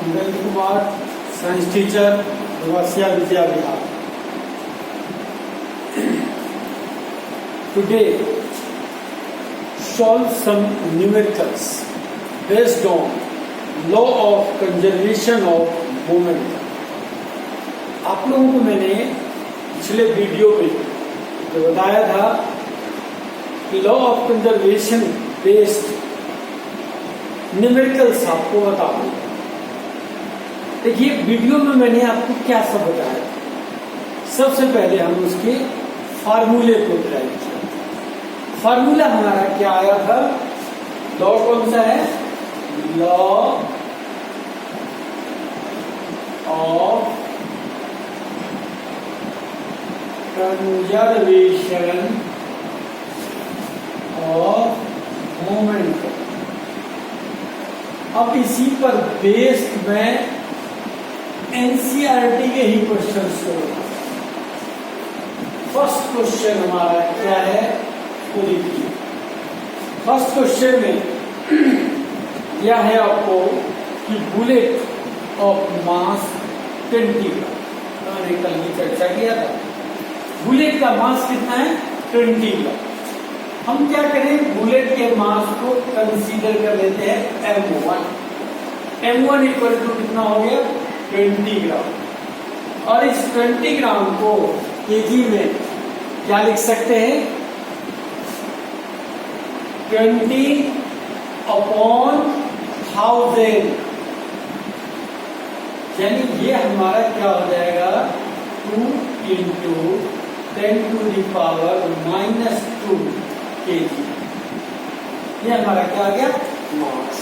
Anil Kumar, science teacher, Vasya Vidya Vihar. Today, solve some numericals based on law of conservation of momentum. आप लोगों को मैंने पिछले video में जो बताया था कि law of conservation based numericals आपको बताऊं। देखिए वीडियो में मैंने आपको क्या सब बताया। सबसे पहले हम उसके फार्मूले को ड्राइव किया। फार्मूला हमारा क्या आया था? लॉ कौन सा है? Law of conservation of momentum. अब इसी पर बेस्ड मैं एनसीईआरटी के ही क्वेश्चन करूंगा। फर्स्ट क्वेश्चन हमारा क्या है वो देखिए। फर्स्ट क्वेश्चन में यह है आपको कि बुलेट ऑफ मास 20 ग्राम। मैंने कल की चर्चा किया था। बुलेट का मास कितना है? 20 ग्राम। हम क्या करें? बुलेट के मास को कंसीडर कर लेते हैं M1। M1 इक्वल टू कितना हो गया? 20 ग्राम। और इस 20 ग्राम को केजी में क्या लिख सकते हैं? 20 अपॉन 1000। यानी ये हमारा क्या हो जाएगा? 2 into 10 to the power -2 kg. ये हमारा क्या आ गया? मास।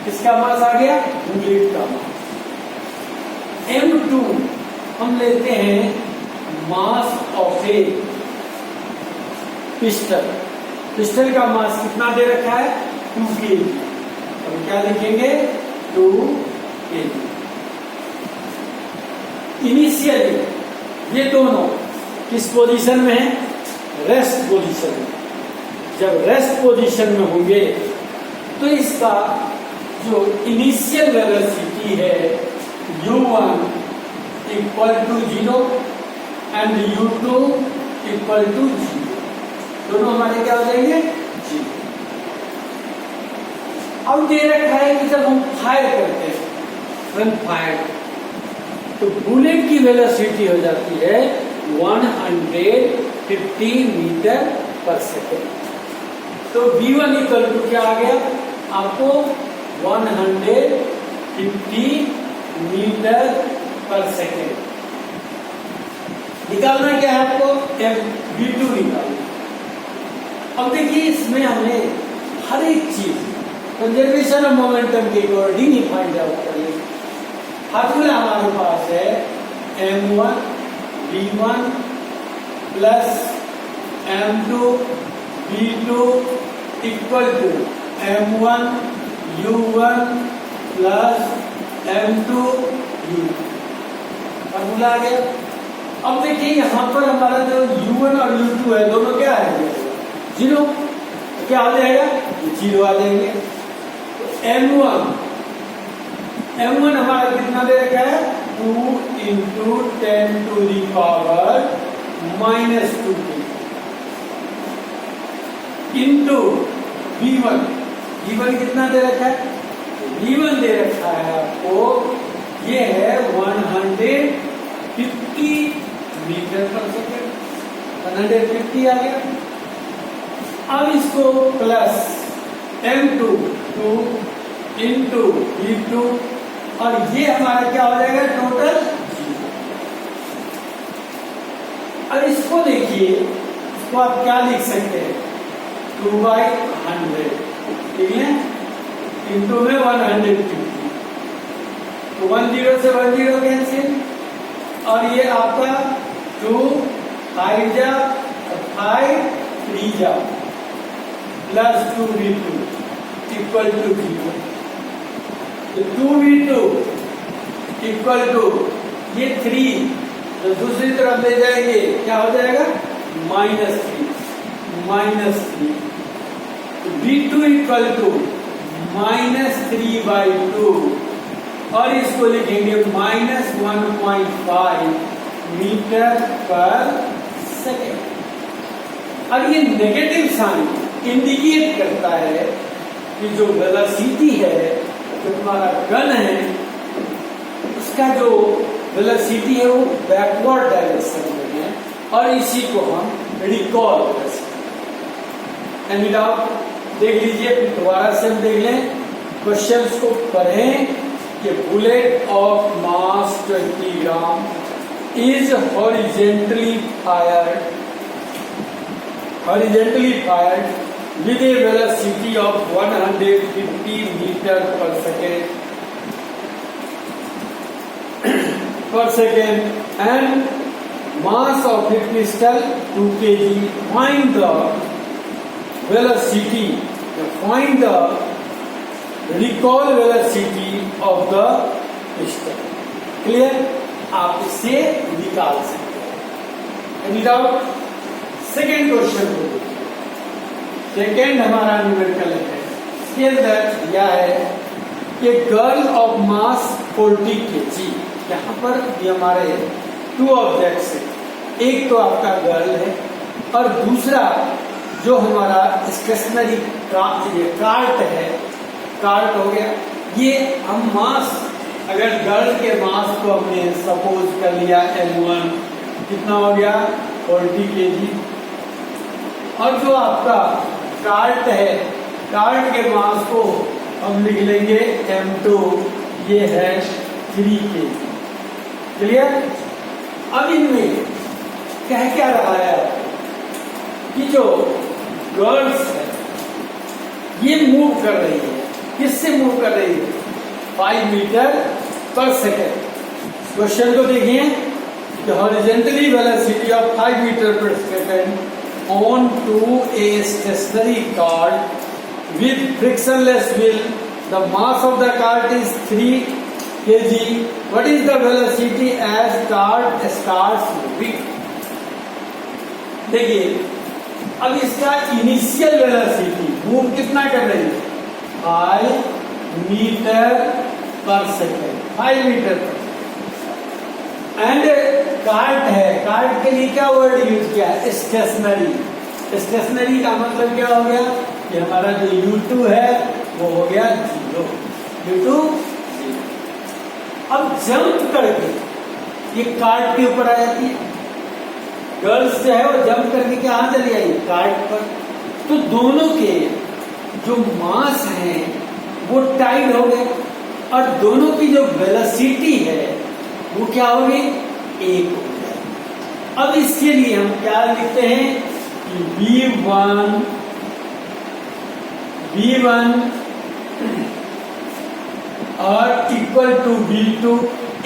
किसका मास आ गया? बुलेट का मास। M2 हम लेते हैं mass of A pistol. Pistol का मास कितना दे रखा है? 2 केजी। तो क्या लिखेंगे? 2 केजी। इनिशियली ये दोनों किस पोजीशन में है? रेस्ट पोजीशन में। जब रेस्ट पोजीशन में होंगे तो इसका जो इनिशियल वेलोसिटी है u1 equal to 0 and u2 equal to 0। दोनों हमारे क्या हो जाएंगे? 0। अब दे रखा है कि जब हम फायर करते हैं व्हेन फायर, तो बुलेट की वेलोसिटी हो जाती है 150 मीटर पर सेकेंड। तो v1 इक्वल टू क्या आ गया आपको? 150 मीटर पर सेकेंड। निकालना क्या है आपको? v2 निकालना। अब देखिए इसमें हमें हर एक चीज कंजर्वेशन ऑफ मोमेंटम के अकॉर्डिंग ही फाइंड आउट करेंगे। फार्मूला हमारे पास है m1 v1 plus m2 v2 equal to m1 u1 plus m2 u। Formula आ गया। अब देखिए यहाँ पर हमारा जो u1 और u2 है दोनों क्या है? 0। क्या आ जाएगा? 0 आ जाएंगे। M1 हमारा कितना दे रखा है? 2 into 10 to the power -2 into V1 कितना दे रखा है? V1 दे रखा है आपको, ये है 150 मीटर पर सेकेंड। 150 आ गया। अब इसको प्लस M2 2 इंटू V2 और ये हमारा क्या हो जाएगा? टोटल 0। अब इसको देखिए, इसको आप क्या लिख सकते हैं? 2/100, ठीक है? इंटू में 150। तो 10 से 10 कैंसिल और ये आपका 2 5 जा 5 3 जा प्लस 2v2 इक्वल टू 0। तो 2v2 इक्वल टू ये 3, तो दूसरी तरफ ले जाएंगे क्या हो जाएगा? -3 V2 इक्वल टू -3/2 और इसको लिखेंगे -1.5 मीटर पर सेकेंड। अब ये नेगेटिव साइन इंडिकेट करता है कि जो वेलोसिटी है, जो हमारा गन है, उसका जो वेलोसिटी है वो बैकवर्ड डायरेक्शन में है, और इसी को हम रिकॉल कर सकते हैं। Any doubt? देख लीजिए, दोबारा से हम देख लें, क्वेश्चंस को पढ़ें कि bullet of mass 20 gram is horizontally fired with a velocity of 150 meter per second and mass of a pistol 2 kg. Find the velocity, find the recoil velocity of the pistol. Clear? आप इसे निकाल सकते हैं। Any doubt? Second question को देखिए। Second हमारा numerical है, इसके अंदर दिया है कि गर्ल ऑफ मास 40 kg। यहाँ पर ये हमारे 2 ऑब्जेक्ट्स हैं, एक तो आपका गर्ल है और दूसरा जो हमारा स्टेशनरी कार्ट है, कार्ट हो गया। ये हम मास, अगर गर्ल के मास को हमने सपोज कर लिया M1, कितना हो गया 40 kg, और जो आपका कार्ट है, कार्ट के मास को हम लिख लेंगे M2, ये है 3 kg। क्लियर? अब इनमें कह क्या रहा है कि जो गर्ल्स है ये मूव कर रही है, किससे मूव कर रही है? 5 मीटर पर सेकेंड। क्वेश्चन को देखिए, horizontally velocity of 5 metre per second onto a stationary cart with frictionless wheel. The mass of the cart is 3 kg. What is the velocity as cart starts moving? देखिए, अब इसका initial velocity move कितना कर रही है? 5 metre per second, 5 metre पर। And cart है, cart के लिए क्या वर्ड यूज किया है? स्टेशनरी। स्टेशनरी का मतलब क्या हो गया कि हमारा जो U2 है वो हो गया 0, U2 0। अब जंप करके ये कार्ट के ऊपर आ जाती है, गर्ल्स जो है वो जंप करके कहाँ चली आई? कार्ट पर। तो दोनों के जो मास हैं वो टाइड हो गए, और दोनों की जो वेलोसिटी है वो क्या होगी? एक हो जाएगी। अब इसके लिए हम क्या लिखते हैं कि V1 और equal to V2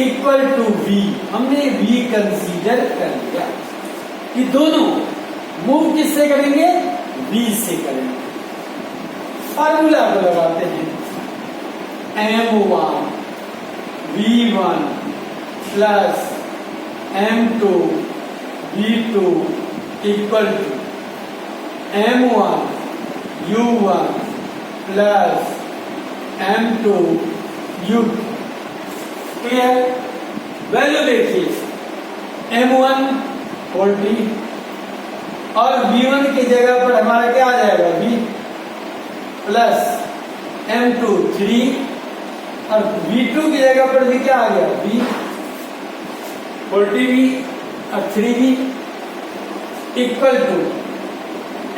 equal to V। हमने V कंसीडर कर लिया कि दोनों मूव किससे करेंगे? V से करेंगे। फार्मूला को लगाते हैं, M1 V1 plus M2 V2 equal to M1 U1 plus M2 U2। Clear? Value देखिए, M1 40 और V1 की जगह पर हमारा क्या आ जाएगा? V प्लस M2 3, और V2 की जगह पर भी क्या आ गया? V 40V और 3V equal to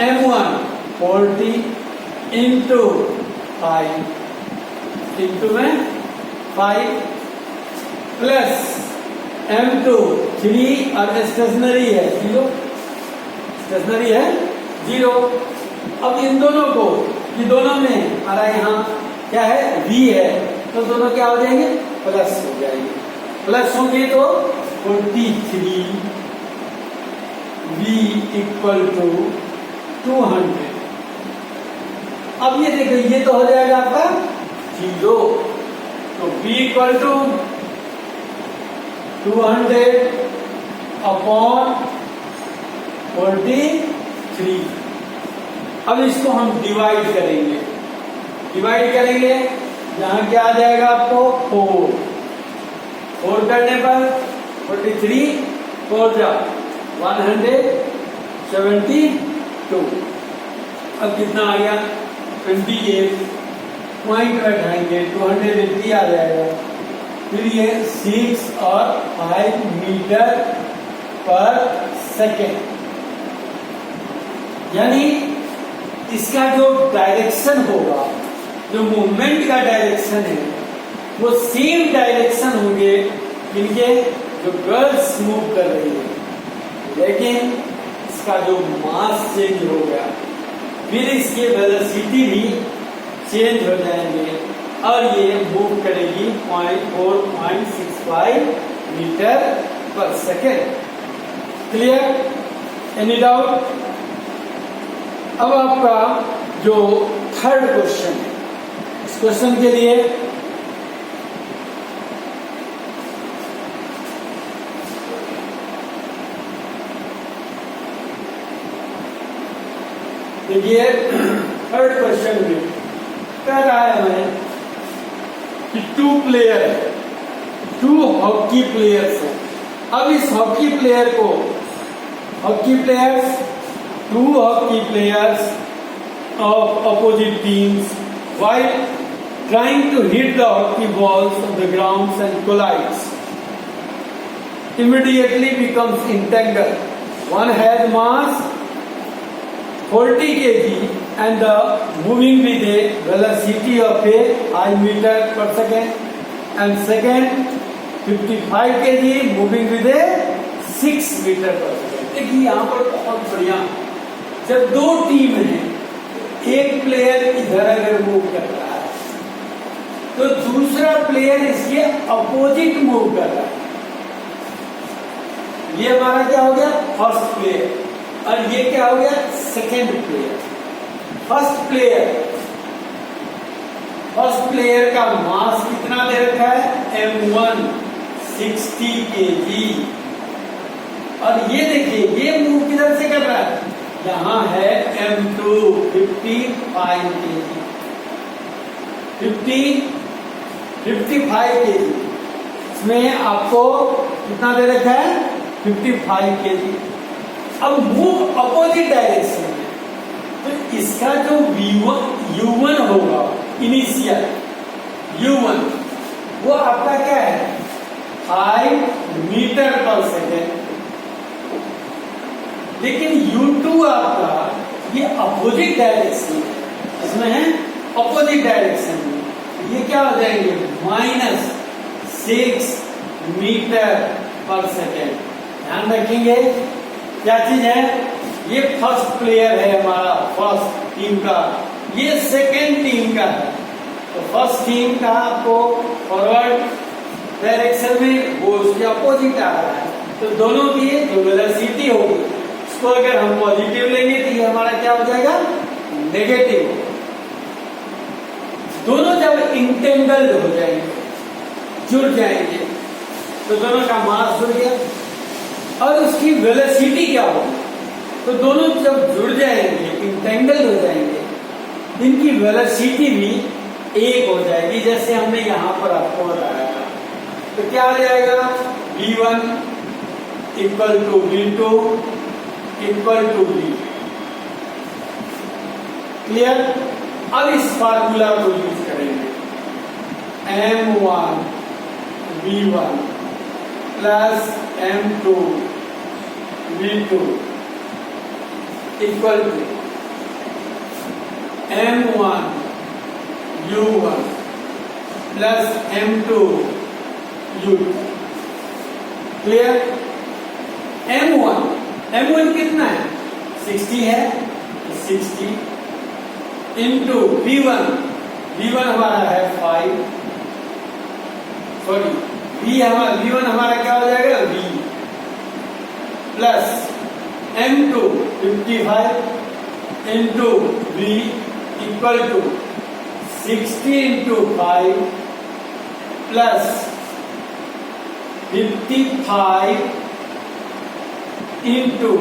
M1 40 into 5 into में 5 प्लस M2 3 और स्टेशनरी है 0, स्टेशनरी है 0। अब इन दोनों को, ये दोनों में हमारा यहाँ क्या है? V है, तो दोनों क्या हो जाएंगे? प्लस हो जाएंगे। प्लस होंगे तो 43 V इक्वल टू 200। अब ये देखो, ये तो हो जाएगा आपका 0, तो V इक्वल टू 200 अपॉन 43। अब इसको हम डिवाइड करेंगे, यहाँ क्या आ जाएगा आपको 4 करने पर 43 4 जा 172। अब कितना आ गया 28 पॉइंट बैठाएंगे 280 आ जाएगा। फिर ये 6 और 5 मीटर पर सेकेंड, यानी इसका जो डायरेक्शन होगा, जो मूवमेंट का डायरेक्शन है वो सेम डायरेक्शन होंगे इनके जो गर्ल्स मूव कर रही है, लेकिन इसका जो मास चेंज हो गया, फिर इसके वेलोसिटी भी चेंज हो जाएंगे और ये मूव करेगी 4.65 metre per second. Clear? Any doubt? अब आपका जो थर्ड क्वेश्चन है, इस क्वेश्चन के लिए देखिए थर्ड क्वेश्चन में कह रहा है हमें कि 2 हॉकी प्लेयर्स हैं। अब इस two hockey players of opposite teams while trying to hit the hockey balls on the ground and collides immediately becomes entangled. One has mass 40 kg and the moving with a velocity of a 5 meter per second, and second 55 kg moving with a 6 meter per second. देखिए यहाँ पर बहुत बढ़िया, जब 2 team है, एक player इधर अगर मूव कर रहा है तो दूसरा प्लेयर इसके अपोजिट मूव कर रहा है। ये हमारा क्या हो गया फर्स्ट प्लेयर, और ये क्या हो गया सेकेंड प्लेयर। फर्स्ट प्लेयर का मास कितना दे रखा है M1 60 kg, और ये देखिए ये मूव किधर से कर रहा है, यहाँ है M2 55 kg, 55 kg, इसमें आपको कितना दे रखा है 55 kg। अब मूव अपोजिट डायरेक्शन में, तो इसका जो U1 होगा इनिशियल U1 वो आपका क्या है 5 मीटर पर सेकेंड, लेकिन U2 आपका ये अपोजिट डायरेक्शन है, इसमें है अपोजिट डायरेक्शन में, ये क्या हो जाएंगे -6 मीटर पर सेकेंड। ध्यान रखेंगे क्या चीज है, ये फर्स्ट प्लेयर है हमारा फर्स्ट टीम का, ये सेकेंड टीम का है। तो फर्स्ट टीम का आपको फॉरवर्ड डायरेक्शन में वो उसके अपोजिट आ रहा है, तो दोनों की जो वेलोसिटी होगी तो अगर हम पॉजिटिव लेंगे तो ये हमारा क्या हो जाएगा नेगेटिव। दोनों जब इंटेंगल्ड हो जाएंगे, जुड़ जाएंगे, तो दोनों का मास जुड़ गया और उसकी वेलोसिटी क्या होगी, तो दोनों जब जुड़ जाएंगे इंटेंगल्ड हो जाएंगे, इनकी वेलोसिटी भी एक हो जाएगी, जैसे हमने यहां पर आपको बताया था। तो क्या हो जाएगा V1 equal to V2 equal to V। Clear? अब इस फार्मूला को यूज करेंगे, M1 V1 plus M2 V2 equal to M1 U1 plus M2 U2। Clear? M1 कितना है 60 है, 60 इंटू V1 हमारा है 5, सॉरी V1 हमारा क्या हो जाएगा V plus M2 55 into V equal to 60 into 5 plus 55 into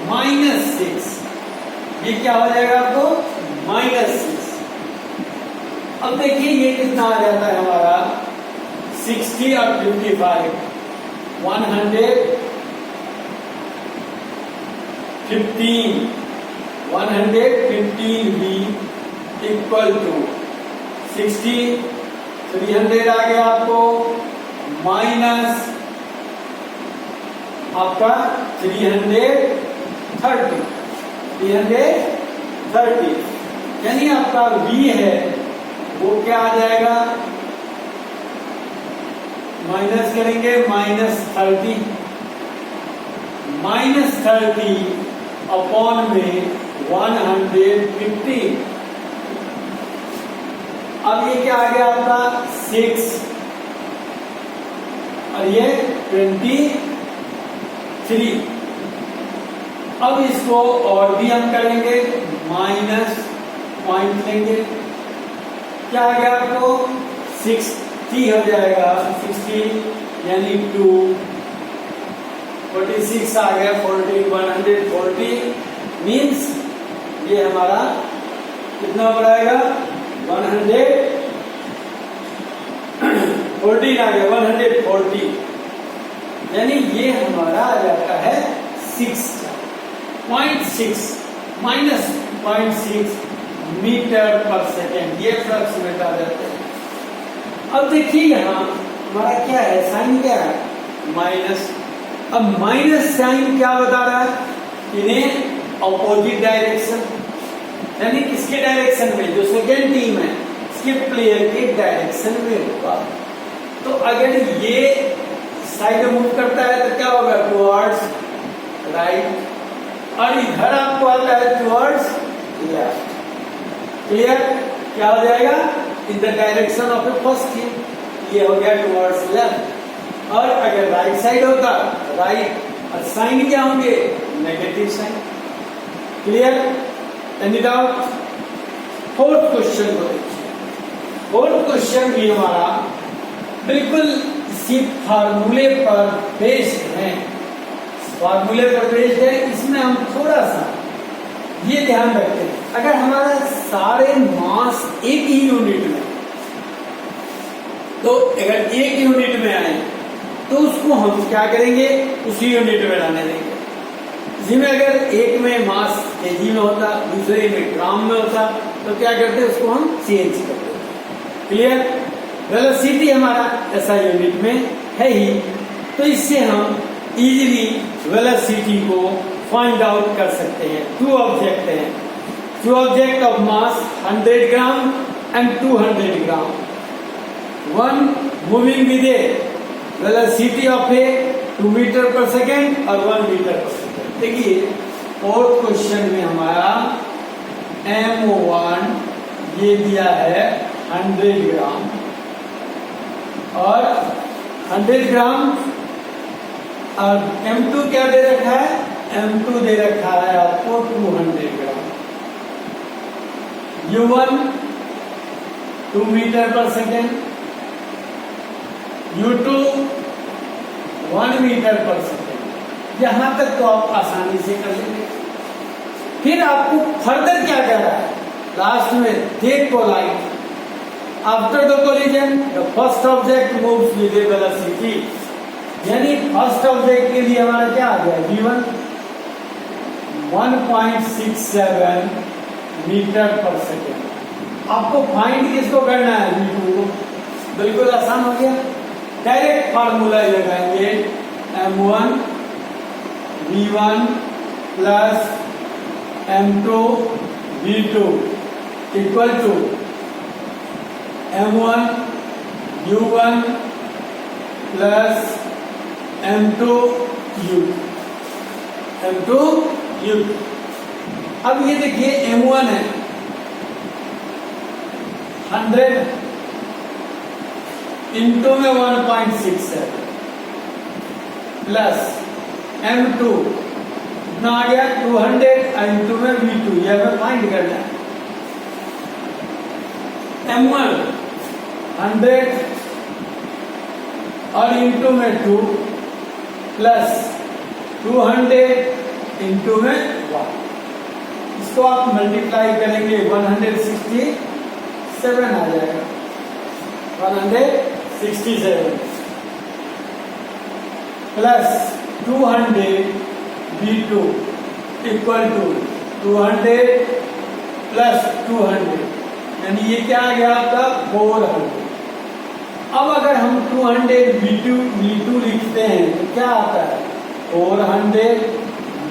-6, ये क्या हो जाएगा आपको -6। अब अब देखिए ये कितना आ जाता है हमारा 60 और 55 115 भी इक्वल टू 60 300 आ गया आपको माइनस आपका 330 यानी आपका v है वो क्या आ जाएगा माइनस करेंगे -30 अपॉन में 150 अब ये क्या आ गया आपका 6 और ये 23 अब इसको और भी हम करेंगे माइनस पॉइंट लेंगे क्या आ गया आपको 60 हो जाएगा 60 यानी 2 46 आ गया 140 मीन्स ये हमारा कितना बढ़ाएगा 114 आ गया 140 यानी ये हमारा आ जाता है 6.6 माइनस 0.6 मीटर पर सेकेंड ये अप्रॉक्सीमेट आ जाते हैं। अब देखिए यहाँ हमारा क्या है साइन क्या है माइनस। अब माइनस साइन क्या बता रहा है इन्हें अपोजिट डायरेक्शन यानी किसके डायरेक्शन में जो सेकेंड टीम है इसके प्लेयर के डायरेक्शन में होगा। तो अगर ये साइड मूव करता है तो क्या होगा टुवर्ड्स राइट और इधर आपको आता है टुवर्ड्स लेफ्ट। क्लियर क्या हो जाएगा in the direction of a first team ये हो गया टुवर्ड्स लेफ्ट और अगर राइट साइड होता राइट और साइन क्या होंगे negative sign. Clear any doubt. Fourth question को देखिए। फोर्थ क्वेश्चन भी हमारा बिल्कुल इसी फार्मूले पर बेस्ड है इसमें हम थोड़ा सा ये ध्यान रखते हैं अगर हमारा सारे मास एक ही यूनिट में तो अगर एक यूनिट में आए तो उसको हम क्या करेंगे उसी यूनिट में लाने देंगे। जिसमें अगर एक में मास केजी में होता दूसरे में ग्राम में होता तो क्या करते उसको हम चेंज करते। क्लियर वेलोसिटी हमारा ऐसा यूनिट में है ही तो इससे हम इजीली वेलोसिटी को फाइंड आउट कर सकते हैं। Two object of mass 100 gram and 200 gram one moving with a velocity of a 2 metre per second और 1 मीटर पर सेकेंड। देखिए फोर्थ क्वेश्चन में हमारा M1 ये दिया है 100 ग्राम और 100 ग्राम और M2 क्या दे रखा है M2 दे रखा है आपको 200 ग्राम। U1 2 metre per second U2 1 metre per second. यहां तक तो आप आसानी से कर लेंगे। फिर आपको फर्दर क्या कह रहा है लास्ट में देख को line after the collision the first object moves with a velocity यानी फर्स्ट ऑब्जेक्ट के लिए हमारा क्या आ गया V1 1.67 मीटर पर सेकेंड। आपको फाइंड किसको करना है V2 को बिल्कुल आसान हो गया डायरेक्ट फार्मूला लगाएंगे M1 V1 plus M2 V2 equal to M1 U1 plus M2 U। अब ये देखिए M1 है 100 इंटू में 1.67 प्लस M2 कितना आ गया 200 इंटू में V2 यह हमें फाइंड करना है। M1 100 और इंटू में 2 प्लस 200 इंटू में 1 इसको आप मल्टीप्लाई करेंगे 167 7 आ जाएगा, 167 plus 200 V2 equal to 200 plus 200, यानी ये क्या आ गया आपका 400। अब अगर हम 200 V2 लिखते हैं तो क्या आता है 400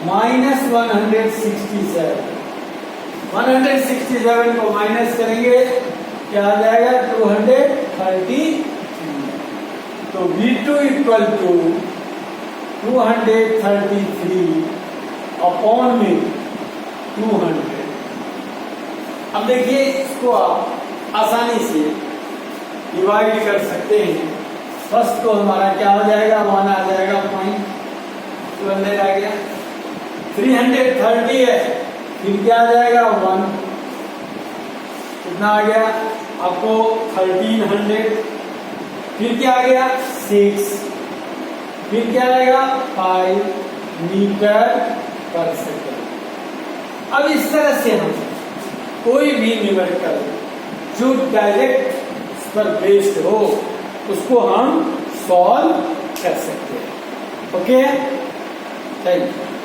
माइनस 167, 167 को माइनस करेंगे क्या आ जाएगा 233। तो V2 इक्वल टू 233 अपॉन में 200। अब देखिए इसको आप आसानी से डिवाइड कर सकते हैं। फर्स्ट तो हमारा क्या हो जाएगा 1 आ जाएगा, पॉइंट तो अंदर आ गया, 330 है, फिर क्या आ जाएगा 1, कितना आ गया आपको 1300, फिर क्या आ गया 6, फिर क्या आएगा 5 मीटर पर सेकंड। अब इस तरह से हम कोई भी न्यूमेरिकल जो डायरेक्ट पर बेस्ड हो उसको हम सॉल्व कर सकते हैं। Okay, thank you.